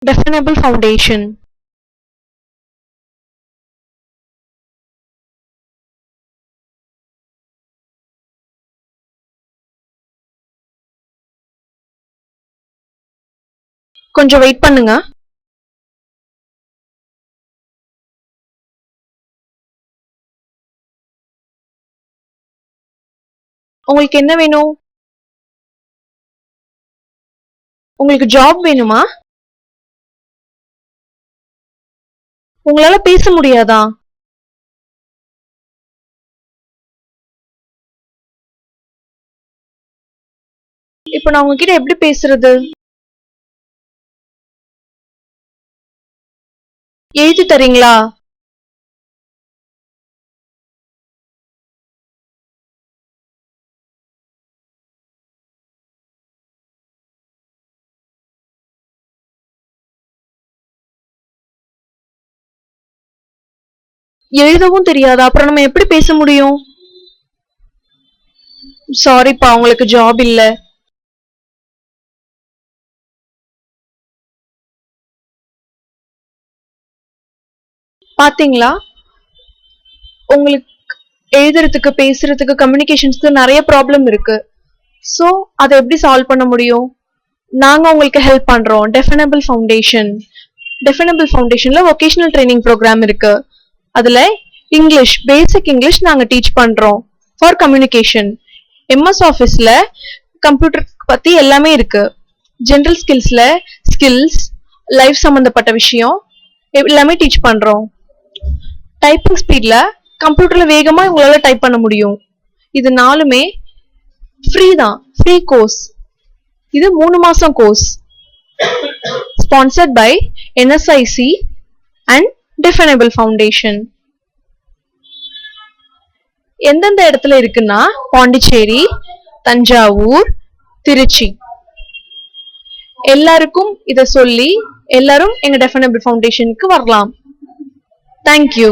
Definable Foundation. கொஞ்சம் wait பண்ணுங்க. உங்களுக்கு என்ன வேணும்? உங்களுக்கு ஜாப் வேணுமா? உங்களால பேச முடியாதா? இப்ப நான் உங்ககிட்ட எப்படி பேசுறது? எழுதி தரீங்களா? எழுதவும் தெரியாதா? அப்புறம் நம்ம எப்படி பேச முடியும்? சாரிப்பா, உங்களுக்கு ஜாப் இல்ல. பாத்தீங்களா? உங்களுக்கு எழுதுறதுக்கு, பேசுறதுக்கு, கம்யூனிகேஷன்ஸ்க்கு நிறைய ப்ராப்ளம் இருக்கு. சோ அதை எப்படி சால்வ் பண்ண முடியும்? நாங்க உங்களுக்கு ஹெல்ப் பண்றோம். டெஃபினபிள் ஃபவுண்டேஷன். டெஃபினபிள் ஃபவுண்டேஷன்ல வொகேஷனல் ட்ரைனிங் ப்ரோக்ராம் இருக்கு. அதுல இங்கிலீஷ், பேசிக் இங்கிலீஷ் நாங்க டீச் பண்றோம் ஃபார் கம்யூனிகேஷன். எம்எஸ் ஆஃபீஸ்ல கம்ப்யூட்டர் பத்தி எல்லாமே இருக்கு. ஜெனரல் ஸ்கில்ஸ்ல ஸ்கில்ஸ், லைஃப் சம்பந்தப்பட்ட விஷயம் எல்லாமே டீச் பண்றோம். டைப்பிங் ஸ்பீட்ல கம்ப்யூட்டர்ல வேகமா உங்களால டைப் பண்ண முடியும். இது நாலுமே ஃப்ரீ தான், ஃப்ரீ கோர்ஸ். இது 3 மாசம் course. Sponsored by NSIC and definable foundation. எந்தெந்த இடத்துல இருக்குன்னா பாண்டிச்சேரி, தஞ்சாவூர், திருச்சி. எல்லாருக்கும் இத சொல்லி எல்லாரும் எங்க டெஃபினபிள் ஃபவுண்டேஷனுக்கு வரலாம். தேங்க்யூ.